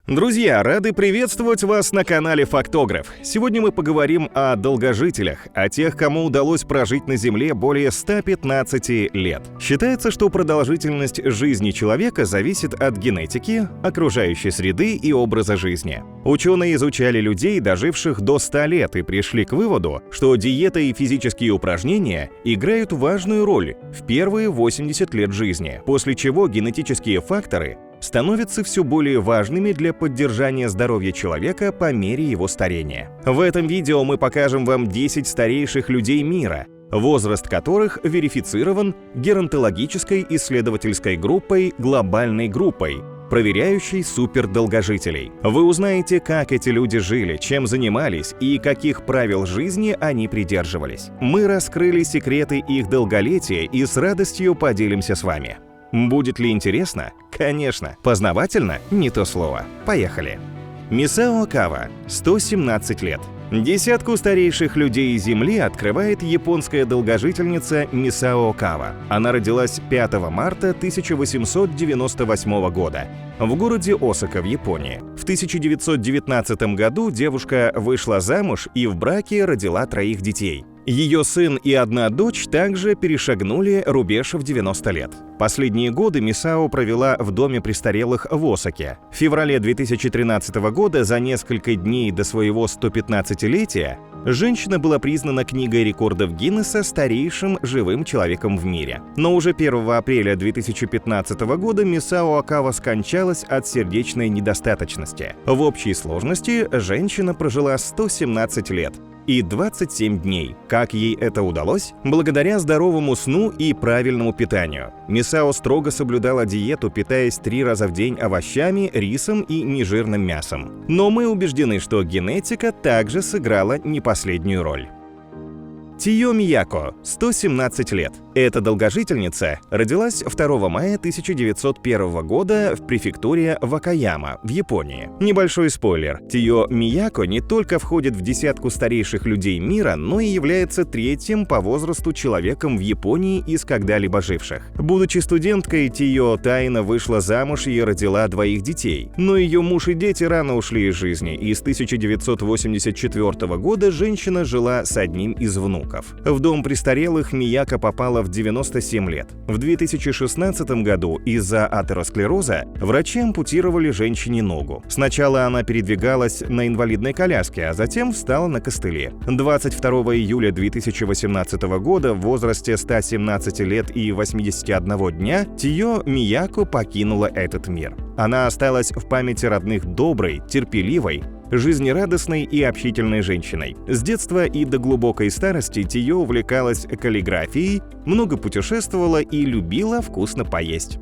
Друзья, рады приветствовать вас на канале Фактограф. Сегодня мы поговорим о долгожителях, о тех, кому удалось прожить на Земле более 115 лет. Считается, что продолжительность жизни человека зависит от генетики, окружающей среды и образа жизни. Ученые изучали людей, доживших до 100 лет, и пришли к выводу, что диета и физические упражнения играют важную роль в первые 80 лет жизни, после чего генетические факторы становятся все более важными для поддержания здоровья человека по мере его старения. В этом видео мы покажем вам 10 старейших людей мира, возраст которых верифицирован геронтологической исследовательской группой, глобальной группой, проверяющей супердолгожителей. Вы узнаете, как эти люди жили, чем занимались и каких правил жизни они придерживались. Мы раскрыли секреты их долголетия и с радостью поделимся с вами. Будет ли интересно? Конечно. Познавательно? Не то слово. Поехали. Мисао Кава, 117 лет. Десятку старейших людей Земли открывает японская долгожительница Мисао Кава. Она родилась 5 марта 1898 года в городе Осака в Японии. В 1919 году девушка вышла замуж и в браке родила 3 детей. Ее сын и 1 дочь также перешагнули рубеж в 90 лет. Последние годы Мисао провела в доме престарелых в Осаке. В феврале 2013 года, за несколько дней до своего 115-летия, женщина была признана Книгой рекордов Гиннесса старейшим живым человеком в мире. Но уже 1 апреля 2015 года Мисао Кава скончалась от сердечной недостаточности. В общей сложности женщина прожила 117 лет и 27 дней. Как ей это удалось? Благодаря здоровому сну и правильному питанию. Мисао строго соблюдала диету, питаясь 3 раза в день овощами, рисом и нежирным мясом. Но мы убеждены, что генетика также сыграла не последнюю роль. Тиё Мияко, 117 лет. Эта долгожительница родилась 2 мая 1901 года в префектуре Вакаяма в Японии. Небольшой спойлер. Тиё Мияко не только входит в десятку старейших людей мира, но и является 3-м по возрасту человеком в Японии из когда-либо живших. Будучи студенткой, Тиё тайно вышла замуж и родила 2 детей. Но ее муж и дети рано ушли из жизни, и с 1984 года женщина жила с одним из внуков. В дом престарелых Мияко попала в 97 лет. В 2016 году из-за атеросклероза врачи ампутировали женщине ногу. Сначала она передвигалась на инвалидной коляске, а затем встала на костыли. 22 июля 2018 года в возрасте 117 лет и 81 дня Тиё Мияко покинула этот мир. Она осталась в памяти родных доброй, терпеливой, жизнерадостной и общительной женщиной. С детства и до глубокой старости Тиё увлекалась каллиграфией, много путешествовала и любила вкусно поесть.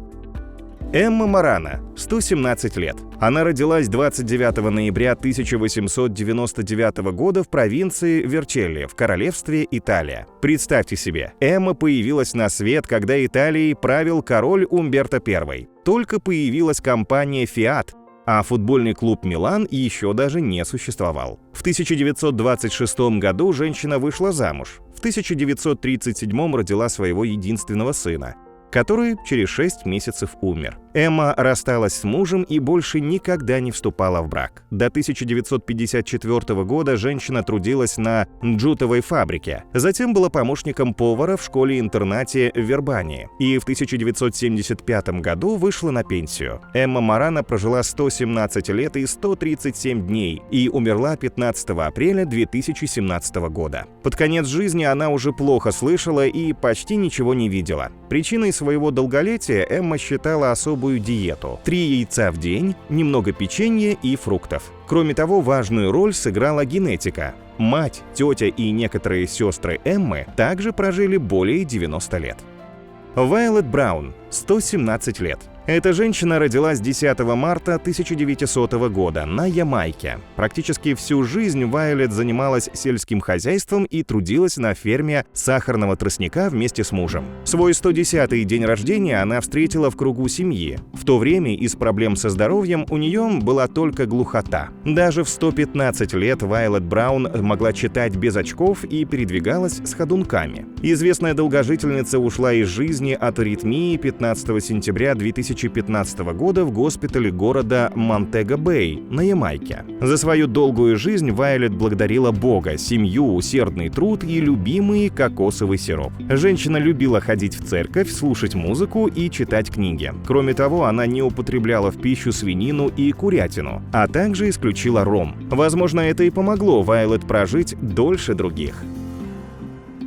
Эмма Марана, 117 лет. Она родилась 29 ноября 1899 года в провинции Верчелли в королевстве Италия. Представьте себе, Эмма появилась на свет, когда Италией правил король Умберто I. Только появилась компания Fiat, а футбольный клуб «Милан» еще даже не существовал. В 1926 году женщина вышла замуж. В 1937 родила своего единственного сына, который через 6 месяцев умер. Эмма рассталась с мужем и больше никогда не вступала в брак. До 1954 года женщина трудилась на джутовой фабрике, затем была помощником повара в школе-интернате в Вербании и в 1975 году вышла на пенсию. Эмма Марана прожила 117 лет и 137 дней и умерла 15 апреля 2017 года. Под конец жизни она уже плохо слышала и почти ничего не видела. Причиной своего долголетия Эмма считала особую диету: 3 яйца в день, немного печенья и фруктов. Кроме того, важную роль сыграла генетика. Мать, тетя и некоторые сестры Эммы также прожили более 90 лет. Вайолет Браун, 117 лет. Эта женщина родилась 10 марта 1900 года на Ямайке. Практически всю жизнь Вайолет занималась сельским хозяйством и трудилась на ферме сахарного тростника вместе с мужем. Свой 110-й день рождения она встретила в кругу семьи. В то время из проблем со здоровьем у нее была только глухота. Даже в 115 лет Вайолет Браун могла читать без очков и передвигалась с ходунками. Известная долгожительница ушла из жизни от аритмии 15 сентября 2000 2015 года в госпитале города Монтего-Бэй на Ямайке. За свою долгую жизнь Вайолет благодарила Бога, семью, усердный труд и любимый кокосовый сироп. Женщина любила ходить в церковь, слушать музыку и читать книги. Кроме того, она не употребляла в пищу свинину и курятину, а также исключила ром. Возможно, это и помогло Вайолет прожить дольше других.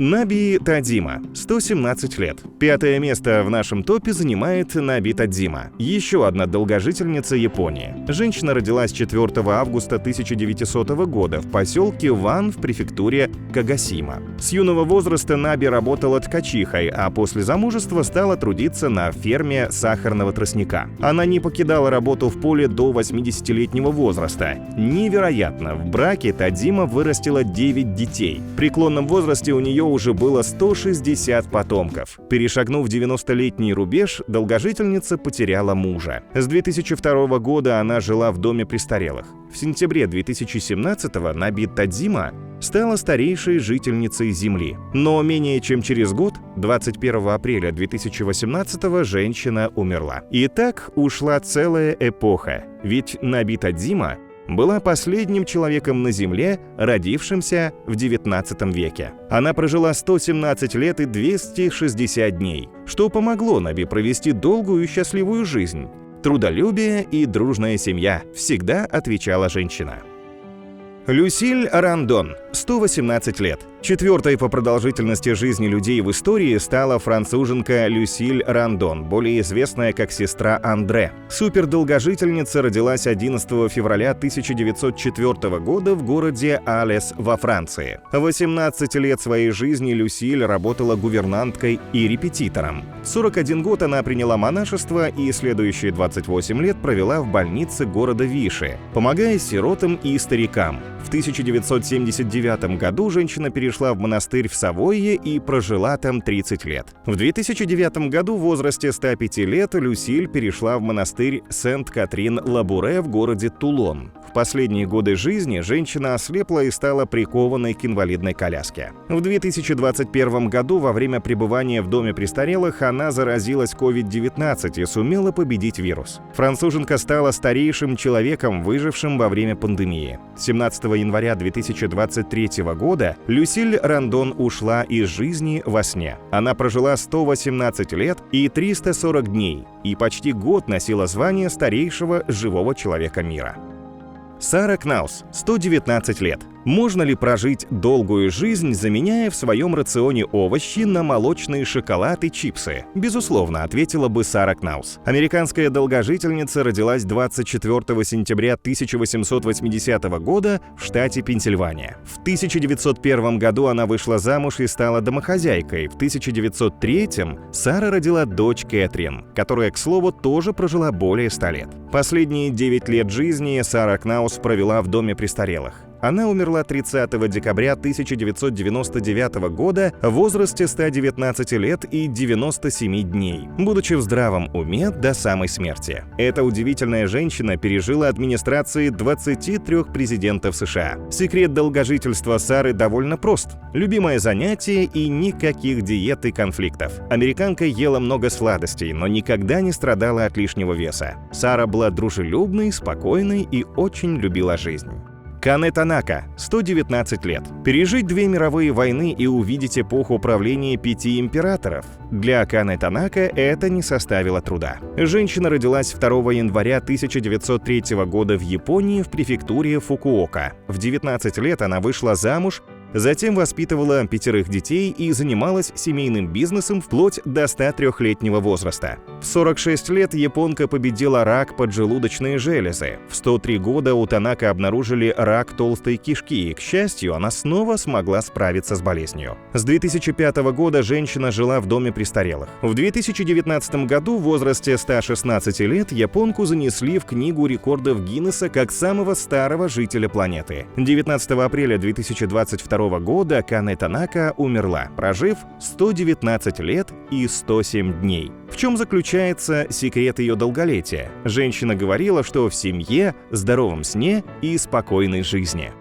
Наби Тадима, 117 лет. 5-е место в нашем топе занимает Наби Тадима, еще одна долгожительница Японии. Женщина родилась 4 августа 1900 года в поселке Ван в префектуре Кагасима. С юного возраста Наби работала ткачихой, а после замужества стала трудиться на ферме сахарного тростника. Она не покидала работу в поле до 80-летнего возраста. Невероятно, в браке Тадима вырастила 9 детей. В преклонном возрасте у нее уже было 160 потомков. Перешагнув 90-летний рубеж, долгожительница потеряла мужа. С 2002 года она жила в доме престарелых. В сентябре 2017-го Наби Тадима стала старейшей жительницей Земли. Но менее чем через год, 21 апреля 2018-го, женщина умерла. И так ушла целая эпоха. Ведь Наби Тадима была последним человеком на Земле, родившимся в XIX веке. Она прожила 117 лет и 260 дней, что помогло Наби провести долгую и счастливую жизнь. «Трудолюбие и дружная семья», — всегда отвечала женщина. Люсиль Рандон, 118 лет. Четвертой по продолжительности жизни людей в истории стала француженка Люсиль Рандон, более известная как сестра Андре. Супердолгожительница родилась 11 февраля 1904 года в городе Алес во Франции. 18 лет своей жизни Люсиль работала гувернанткой и репетитором. В 41 год она приняла монашество и следующие 28 лет провела в больнице города Виши, помогая сиротам и старикам. В 1979 году женщина перешла в монастырь в Савойе и прожила там 30 лет. В 2009 году в возрасте 105 лет Люсиль перешла в монастырь Сент-Катрин-Лабуре в городе Тулон. В последние годы жизни женщина ослепла и стала прикованной к инвалидной коляске. В 2021 году во время пребывания в доме престарелых она заразилась COVID-19 и сумела победить вирус. Француженка стала старейшим человеком, выжившим во время пандемии. 17 января 2023 года Люсиль Рандон ушла из жизни во сне. Она прожила 118 лет и 340 дней и почти год носила звание старейшего живого человека мира. Сара Кнаус, 119 лет. Можно ли прожить долгую жизнь, заменяя в своем рационе овощи на молочный шоколад и чипсы? Безусловно, ответила бы Сара Кнаус. Американская долгожительница родилась 24 сентября 1880 года в штате Пенсильвания. В 1901 году она вышла замуж и стала домохозяйкой. В 1903 Сара родила дочь Кэтрин, которая, к слову, тоже прожила более 100 лет. Последние 9 лет жизни Сара Кнаус провела в доме престарелых. Она умерла 30 декабря 1999 года в возрасте 119 лет и 97 дней, будучи в здравом уме до самой смерти. Эта удивительная женщина пережила администрации 23 президентов США. Секрет долгожительства Сары довольно прост. Любимое занятие и никаких диет и конфликтов. Американка ела много сладостей, но никогда не страдала от лишнего веса. Сара была дружелюбной, спокойной и очень любила жизнь. Кане Танака, 119 лет. Пережить 2 мировые войны и увидеть эпоху правления 5 императоров. Для Кане Танака это не составило труда. Женщина родилась 2 января 1903 года в Японии в префектуре Фукуока. В 19 лет она вышла замуж, затем воспитывала 5 детей и занималась семейным бизнесом вплоть до 103-летнего возраста. В 46 лет японка победила рак поджелудочной железы. В 103 года у Танака обнаружили рак толстой кишки, и, к счастью, она снова смогла справиться с болезнью. С 2005 года женщина жила в доме престарелых. В 2019 году в возрасте 116 лет японку занесли в Книгу рекордов Гиннесса как самого старого жителя планеты. 19 апреля 2022 года Кане Танака умерла, прожив 119 лет и 107 дней. В чем заключается секрет ее долголетия? Женщина говорила, что в семье, здоровом сне и спокойной жизни.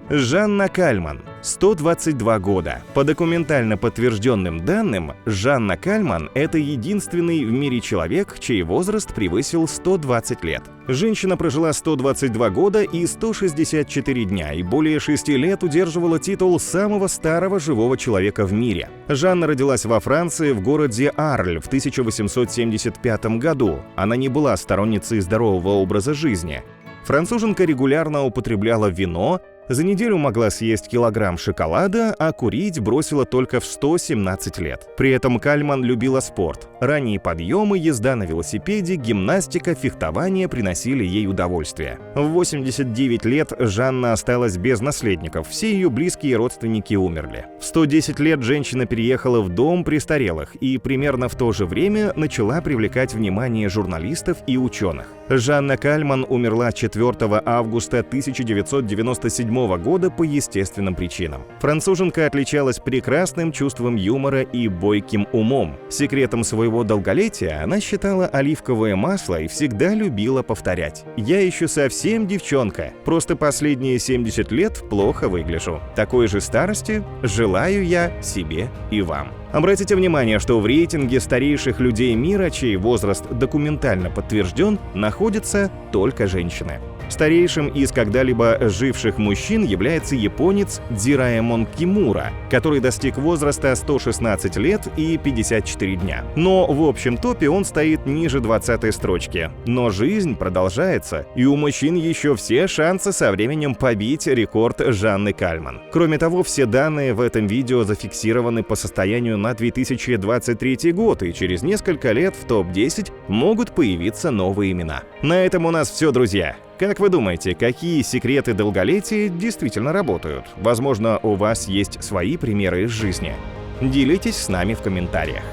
Жанна Кальман, 122 года. По документально подтвержденным данным, Жанна Кальман – это единственный в мире человек, чей возраст превысил 120 лет. Женщина прожила 122 года и 164 дня и более 6 лет удерживала титул самого старого живого человека в мире. Жанна родилась во Франции в городе Арль в 1875 году. Она не была сторонницей здорового образа жизни. Француженка регулярно употребляла вино, за неделю могла съесть килограмм шоколада, а курить бросила только в 117 лет. При этом Кальман любила спорт. Ранние подъемы, езда на велосипеде, гимнастика, фехтование приносили ей удовольствие. В 89 лет Жанна осталась без наследников, все ее близкие родственники умерли. В 110 лет женщина переехала в дом престарелых и примерно в то же время начала привлекать внимание журналистов и ученых. Жанна Кальман умерла 4 августа 1997 года по естественным причинам. Француженка отличалась прекрасным чувством юмора и бойким умом. Секретом своего долголетия она считала оливковое масло и всегда любила повторять: «Я еще совсем девчонка, просто последние 70 лет плохо выгляжу. Такой же старости желаю я себе и вам». Обратите внимание, что в рейтинге старейших людей мира, чей возраст документально подтвержден, находятся только женщины. Старейшим из когда-либо живших мужчин является японец Дзираэмон Кимура, который достиг возраста 116 лет и 54 дня. Но в общем топе он стоит ниже 20-й строчки. Но жизнь продолжается, и у мужчин еще все шансы со временем побить рекорд Жанны Кальман. Кроме того, все данные в этом видео зафиксированы по состоянию на 2023 год, и через несколько лет в топ-10 могут появиться новые имена. На этом у нас все, друзья. Как вы думаете, какие секреты долголетия действительно работают? Возможно, у вас есть свои примеры из жизни. Делитесь с нами в комментариях.